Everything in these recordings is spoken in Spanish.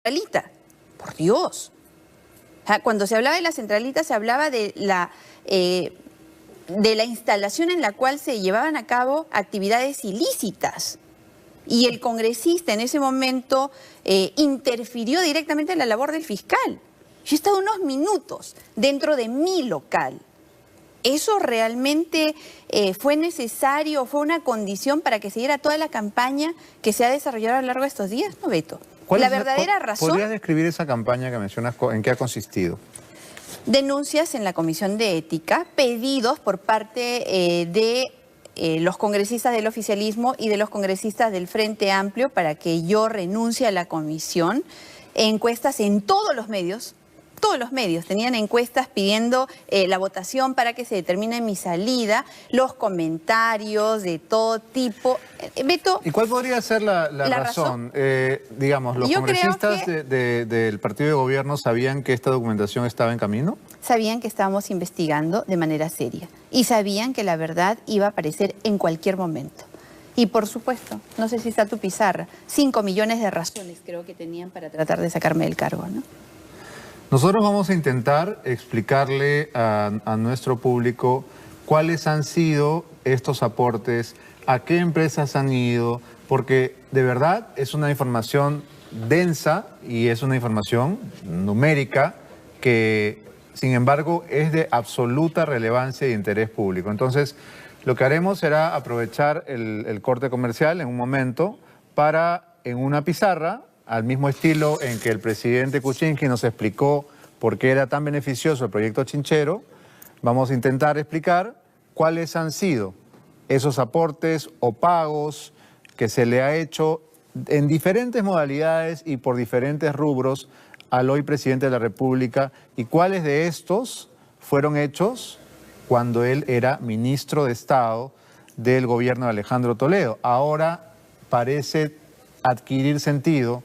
centralita. Por Dios. Cuando se hablaba de la centralita, se hablaba de la instalación en la cual se llevaban a cabo actividades ilícitas. Y el congresista en ese momento interfirió directamente en la labor del fiscal. Yo he estado unos minutos dentro de mi local. ¿Eso realmente fue necesario, fue una condición para que se diera toda la campaña que se ha desarrollado a lo largo de estos días? No, Beto. La verdadera razón... ¿Podrías describir esa campaña que mencionas, en qué ha consistido? Denuncias en la Comisión de Ética, pedidos por parte de los congresistas del oficialismo y de los congresistas del Frente Amplio para que yo renuncie a la comisión, encuestas en todos los medios tenían encuestas pidiendo la votación para que se determine mi salida, los comentarios de todo tipo. Beto, ¿y cuál podría ser la razón? Digamos, ¿los congresistas del partido de gobierno sabían que esta documentación estaba en camino? Sabían que estábamos investigando de manera seria y sabían que la verdad iba a aparecer en cualquier momento. Y por supuesto, no sé si está tu pizarra, 5 millones de razones creo que tenían para tratar de sacarme del cargo, ¿no? Nosotros vamos a intentar explicarle a nuestro público cuáles han sido estos aportes, a qué empresas han ido, porque de verdad es una información densa y es una información numérica que, sin embargo, es de absoluta relevancia y interés público. Entonces, lo que haremos será aprovechar el corte comercial en un momento para, en una pizarra, al mismo estilo en que el presidente Kuczynski nos explicó por qué era tan beneficioso el proyecto Chinchero, vamos a intentar explicar cuáles han sido esos aportes o pagos que se le ha hecho en diferentes modalidades y por diferentes rubros al hoy presidente de la República y cuáles de estos fueron hechos cuando él era ministro de Estado del gobierno de Alejandro Toledo. Ahora parece adquirir sentido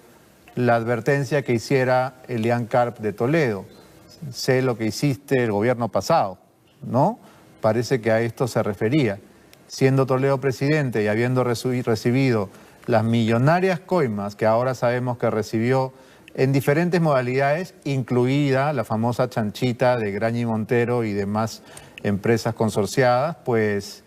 la advertencia que hiciera Elian Karp de Toledo. Sé lo que hiciste el gobierno pasado, ¿no? Parece que a esto se refería. Siendo Toledo presidente y habiendo recibido las millonarias coimas que ahora sabemos que recibió en diferentes modalidades, incluida la famosa chanchita de Graña y Montero y demás empresas consorciadas, pues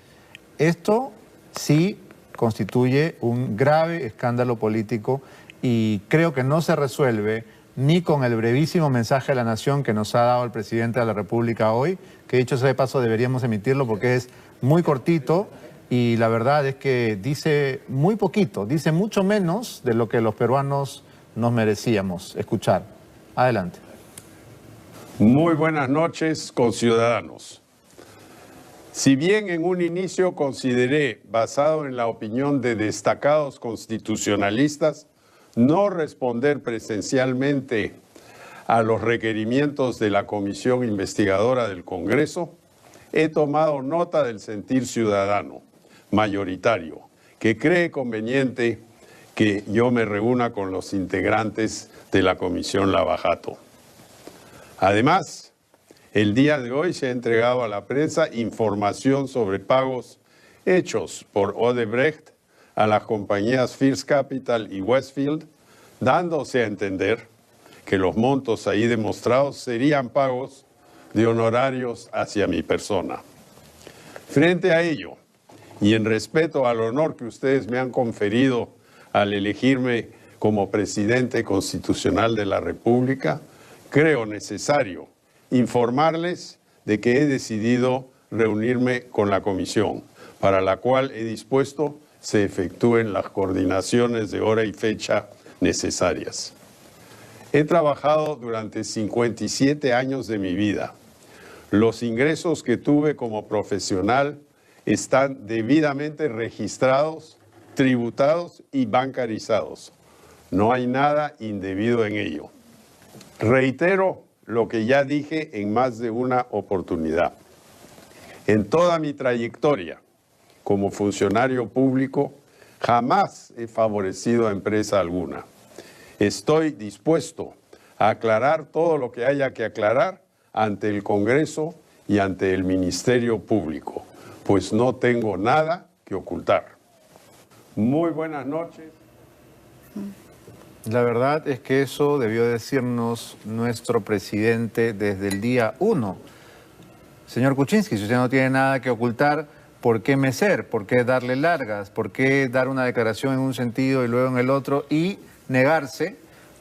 esto sí constituye un grave escándalo político y creo que no se resuelve ni con el brevísimo mensaje a la nación que nos ha dado el presidente de la República hoy, que dicho sea de paso deberíamos emitirlo porque es muy cortito y la verdad es que dice muy poquito, dice mucho menos de lo que los peruanos nos merecíamos escuchar. Adelante. Muy buenas noches, conciudadanos. Si bien en un inicio consideré, basado en la opinión de destacados constitucionalistas, no responder presencialmente a los requerimientos de la Comisión Investigadora del Congreso, he tomado nota del sentir ciudadano mayoritario que cree conveniente que yo me reúna con los integrantes de la Comisión Lavajato. Además, el día de hoy se ha entregado a la prensa información sobre pagos hechos por Odebrecht a las compañías First Capital y Westfield, dándose a entender que los montos ahí demostrados serían pagos de honorarios hacia mi persona. Frente a ello, y en respeto al honor que ustedes me han conferido al elegirme como presidente constitucional de la República, creo necesario informarles de que he decidido reunirme con la comisión, para la cual he dispuesto se efectúen las coordinaciones de hora y fecha necesarias. He trabajado durante 57 años de mi vida. Los ingresos que tuve como profesional están debidamente registrados, tributados y bancarizados. No hay nada indebido en ello. Reitero lo que ya dije en más de una oportunidad. En toda mi trayectoria como funcionario público, jamás he favorecido a empresa alguna. Estoy dispuesto a aclarar todo lo que haya que aclarar ante el Congreso y ante el Ministerio Público, pues no tengo nada que ocultar. Muy buenas noches. La verdad es que eso debió decirnos nuestro presidente desde el día 1. Señor Kuczynski, si usted no tiene nada que ocultar, ¿por qué mecer? ¿Por qué darle largas? ¿Por qué dar una declaración en un sentido y luego en el otro y negarse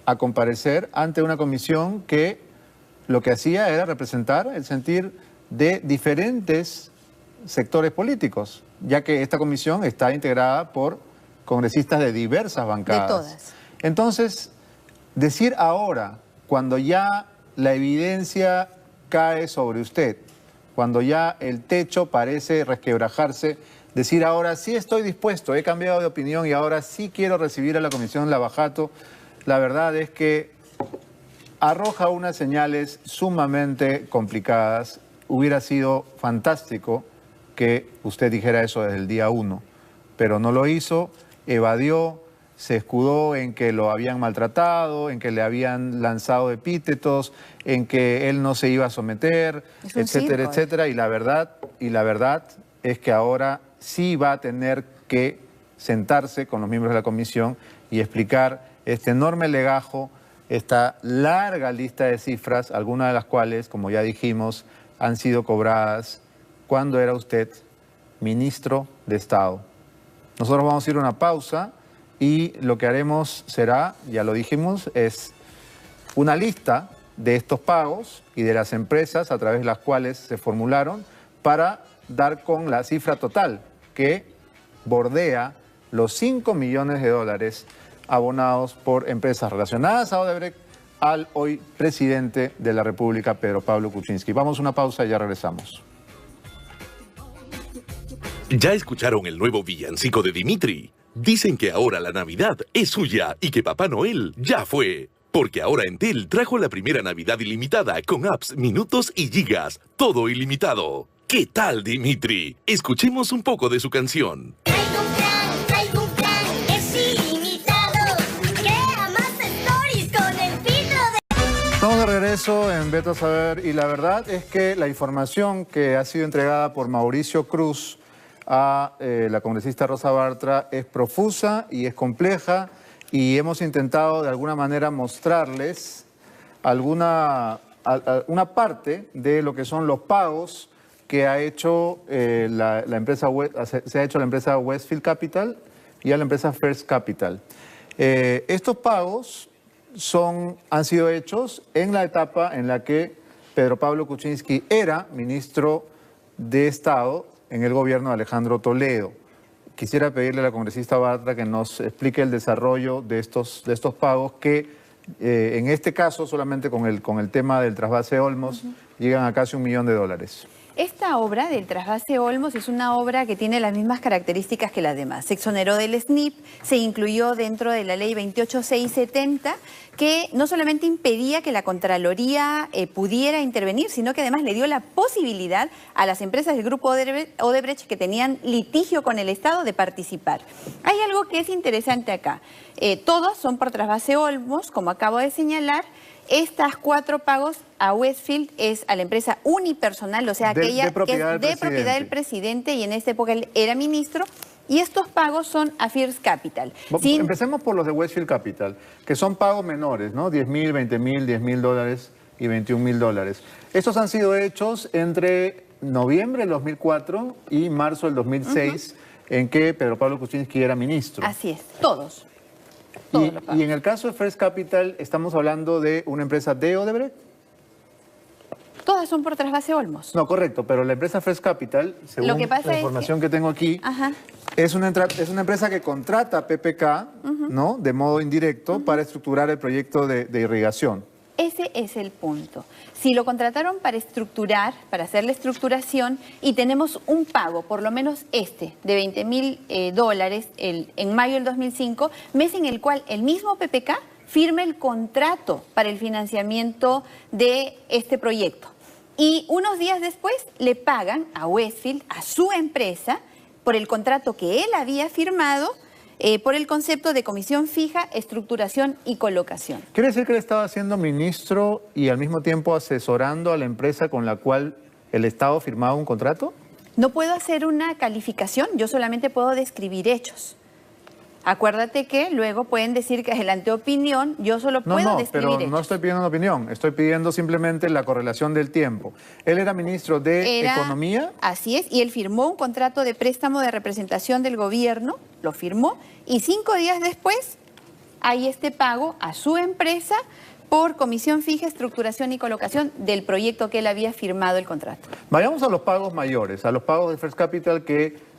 a comparecer ante una comisión que lo que hacía era representar el sentir de diferentes sectores políticos, ya que esta comisión está integrada por congresistas de diversas bancadas? De todas. Entonces, decir ahora, cuando ya la evidencia cae sobre usted, cuando ya el techo parece resquebrajarse, decir ahora sí estoy dispuesto, he cambiado de opinión y ahora sí quiero recibir a la Comisión Lavajato, la verdad es que arroja unas señales sumamente complicadas. Hubiera sido fantástico que usted dijera eso desde el día 1, pero no lo hizo, evadió, se escudó en que lo habían maltratado, en que le habían lanzado epítetos, en que él no se iba a someter, etcétera, etcétera. Y la verdad es que ahora sí va a tener que sentarse con los miembros de la comisión y explicar este enorme legajo, esta larga lista de cifras, algunas de las cuales, como ya dijimos, han sido cobradas cuando era usted ministro de Estado. Nosotros vamos a ir a una pausa y lo que haremos será, ya lo dijimos, es una lista de estos pagos y de las empresas a través de las cuales se formularon para dar con la cifra total que bordea los 5 millones de dólares abonados por empresas relacionadas a Odebrecht al hoy presidente de la República, Pedro Pablo Kuczynski. Vamos a una pausa y ya regresamos. ¿Ya escucharon el nuevo villancico de Dimitri? Dicen que ahora la Navidad es suya y que Papá Noel ya fue. Porque ahora Entel trajo la primera Navidad ilimitada con apps, minutos y gigas. Todo ilimitado. ¿Qué tal, Dimitri? Escuchemos un poco de su canción. Traigo un plan, es ilimitado. Crea más stories con el filtro de... Estamos de regreso en Veto a Saber y la verdad es que la información que ha sido entregada por Mauricio Cruz a la congresista Rosa Bartra es profusa y es compleja y hemos intentado de alguna manera mostrarles una parte de lo que son los pagos que ha hecho la empresa Westfield Capital y a la empresa First Capital. Estos pagos han sido hechos en la etapa en la que Pedro Pablo Kuczynski era ministro de Estado en el gobierno de Alejandro Toledo. Quisiera pedirle a la congresista Bartra que nos explique el desarrollo de estos pagos que en este caso solamente con el tema del trasvase Olmos llegan a casi $1 millón. Esta obra del trasvase Olmos es una obra que tiene las mismas características que las demás. Se exoneró del SNIP, se incluyó dentro de la ley 28670, que no solamente impedía que la Contraloría pudiera intervenir, sino que además le dio la posibilidad a las empresas del grupo Odebrecht que tenían litigio con el Estado de participar. Hay algo que es interesante acá. Todos son por trasvase Olmos, como acabo de señalar. Estas 4 pagos a Westfield es a la empresa unipersonal, o sea, aquella que es de propiedad del presidente y en esta época él era ministro, y estos pagos son a First Capital. Empecemos por los de Westfield Capital, que son pagos menores, ¿no? $10,000, $20,000, $10,000 y $21,000. Estos han sido hechos entre noviembre del 2004 y marzo del 2006, en que Pedro Pablo Kuczynski era ministro. Así es, todos. Y en el caso de First Capital, ¿estamos hablando de una empresa de Odebrecht? Todas son por trasvase Olmos. No, correcto, pero la empresa First Capital, según la información que tengo aquí, es una empresa que contrata a PPK, ¿no? De modo indirecto para estructurar el proyecto de irrigación. Ese es el punto. Si lo contrataron para estructurar, para hacer la estructuración, y tenemos un pago, por lo menos de $20,000 en mayo del 2005, mes en el cual el mismo PPK firma el contrato para el financiamiento de este proyecto. Y unos días después le pagan a Westfield, a su empresa, por el contrato que él había firmado, por el concepto de comisión fija, estructuración y colocación. ¿Quiere decir que él estaba siendo ministro y al mismo tiempo asesorando a la empresa con la cual el Estado firmaba un contrato? No puedo hacer una calificación, yo solamente puedo describir hechos. Acuérdate que luego pueden decir que adelante opinión, yo solo puedo describir pero no hechos. estoy pidiendo una opinión, estoy pidiendo simplemente la correlación del tiempo. Él era ministro de Economía. Así es, y él firmó un contrato de préstamo de representación del gobierno, lo firmó, y 5 días después hay este pago a su empresa por comisión fija, estructuración y colocación del proyecto que él había firmado el contrato. Vayamos a los pagos mayores, a los pagos de First Capital que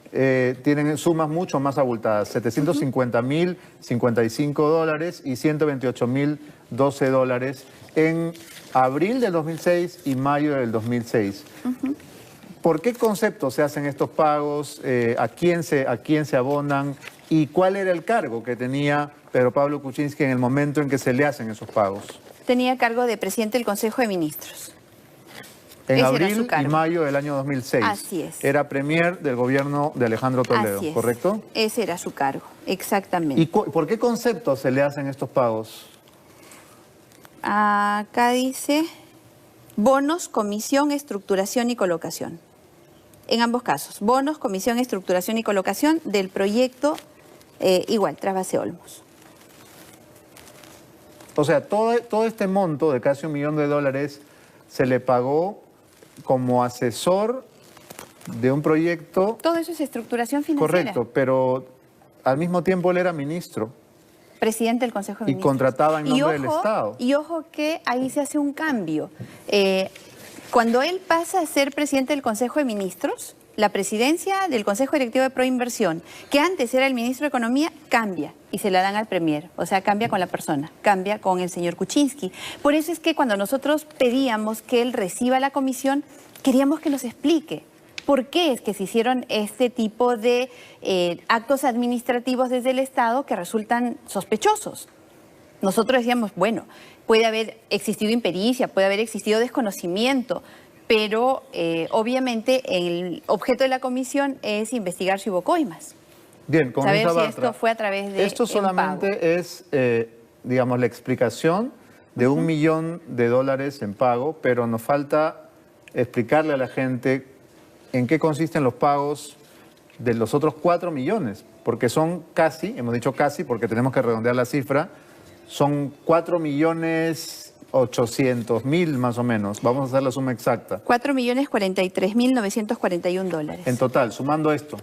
tienen sumas mucho más abultadas, 750.055 dólares y 128.012 dólares en abril del 2006 y mayo del 2006. ¿Por qué concepto se hacen estos pagos? ¿A quién se abonan? ¿Y cuál era el cargo que tenía Pedro Pablo Kuczynski en el momento en que se le hacen esos pagos? Tenía cargo de presidente del Consejo de Ministros. En Ese era abril su y cargo. mayo del año 2006. Así es. Era premier del gobierno de Alejandro Toledo, Así es. ¿correcto? Ese era su cargo, exactamente. ¿Y por qué concepto se le hacen estos pagos? Acá dice bonos, comisión, estructuración y colocación. En ambos casos, bonos, comisión, estructuración y colocación del proyecto igual, Trasvase Olmos. O sea, todo este monto de casi $1 millón se le pagó como asesor de un proyecto. Todo eso es estructuración financiera. Correcto, pero al mismo tiempo él era ministro. Presidente del Consejo de Y Ministros. contrataba en nombre del Estado. Y ojo que ahí se hace un cambio. Cuando él pasa a ser presidente del Consejo de Ministros, la presidencia del Consejo Directivo de Proinversión, que antes era el ministro de Economía, cambia y se la dan al premier. O sea, cambia con la persona, cambia con el señor Kuczynski. Por eso es que cuando nosotros pedíamos que él reciba la comisión, queríamos que nos explique por qué es que se hicieron este tipo de actos administrativos desde el Estado que resultan sospechosos. Nosotros decíamos, bueno, puede haber existido impericia, puede haber existido desconocimiento, pero obviamente el objeto de la comisión es investigar si hubo coimas. Bien, con saber esa si Bartra, esto fue a través de esto un solamente pago. es, digamos, la explicación de $1 millón en pago, pero nos falta explicarle a la gente en qué consisten los pagos de los otros 4 millones, porque son casi, hemos dicho casi porque tenemos que redondear la cifra, son 4.800.000 más o menos. Vamos a hacer la suma exacta. 4.043.941 dólares. En total, sumando esto.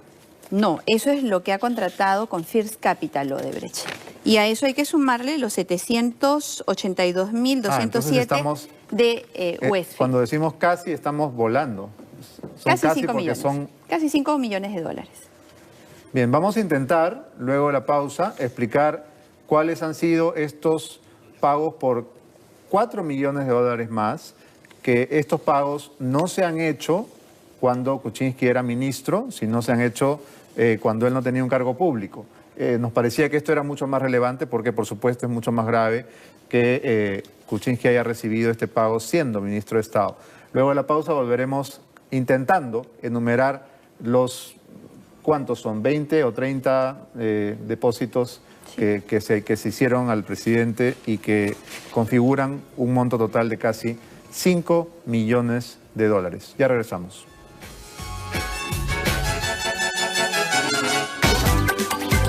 No, eso es lo que ha contratado con First Capital Odebrecht. Y a eso hay que sumarle los 782.207 estamos, de Westfield. Cuando decimos casi, estamos volando. Son Casi 5 porque millones. son... Casi 5 millones de dólares. Bien, vamos a intentar, luego de la pausa, explicar cuáles han sido estos pagos por $4 millones más, que estos pagos no se han hecho cuando Kuczynski era ministro, sino se han hecho cuando él no tenía un cargo público. Nos parecía que esto era mucho más relevante porque, por supuesto, es mucho más grave que Kuczynski haya recibido este pago siendo ministro de Estado. Luego de la pausa volveremos intentando enumerar los, ¿cuántos son? 20 o 30 depósitos que se hicieron al presidente y que configuran un monto total de casi $5 millones. Ya regresamos.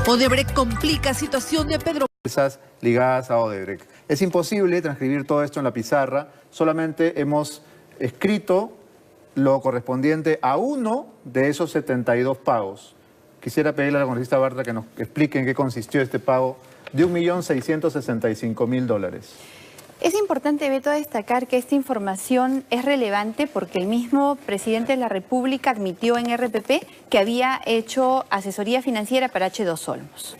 Odebrecht complica situación de Pedro. Empresas ligadas a Odebrecht. Es imposible transcribir todo esto en la pizarra, solamente hemos escrito lo correspondiente a uno de esos 72 pagos. Quisiera pedirle a la congresista Bartra que nos explique en qué consistió este pago de $1.665.000. Es importante, Beto, destacar que esta información es relevante porque el mismo presidente de la República admitió en RPP que había hecho asesoría financiera para H2 Olmos.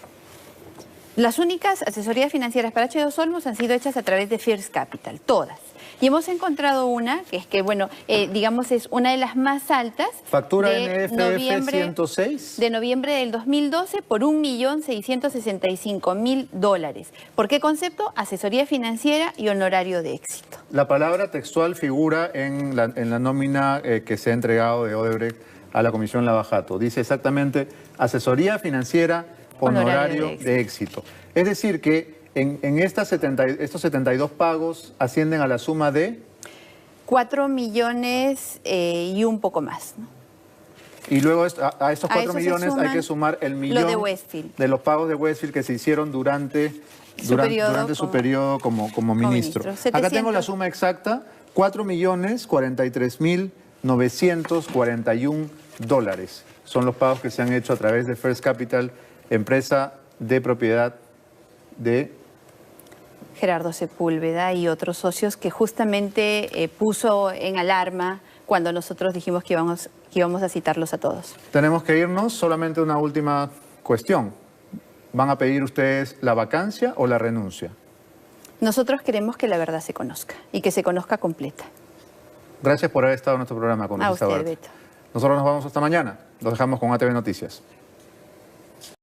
Las únicas asesorías financieras para H2 Olmos han sido hechas a través de First Capital, todas. Y hemos encontrado una, que es que, bueno, digamos es una de las más altas. Factura de NFF 106. De noviembre del 2012 por $1.665.000. ¿Por qué concepto? Asesoría financiera y honorario de éxito. La palabra textual figura en la nómina que se ha entregado de Odebrecht a la Comisión Lavajato. Dice exactamente asesoría financiera, honorario de éxito. Es decir que en estos 72 pagos ascienden a la suma de 4 millones y un poco más, ¿no? Y luego a estos A 4 eso se millones hay suman que sumar el millón de Westfield. de los pagos de Westfield que se hicieron durante su periodo como ministro. ministro. Acá tengo 700. la suma exacta, 4.043.941 dólares. Son los pagos que se han hecho a través de First Capital, empresa de propiedad de... Gerardo Sepúlveda y otros socios que justamente puso en alarma cuando nosotros dijimos que íbamos a citarlos a todos. Tenemos que irnos, solamente una última cuestión. ¿Van a pedir ustedes la vacancia o la renuncia? Nosotros queremos que la verdad se conozca y que se conozca completa. Gracias por haber estado en nuestro programa, A congresista usted, Duarte. Beto. Nosotros nos vamos hasta mañana. Los dejamos con ATV Noticias.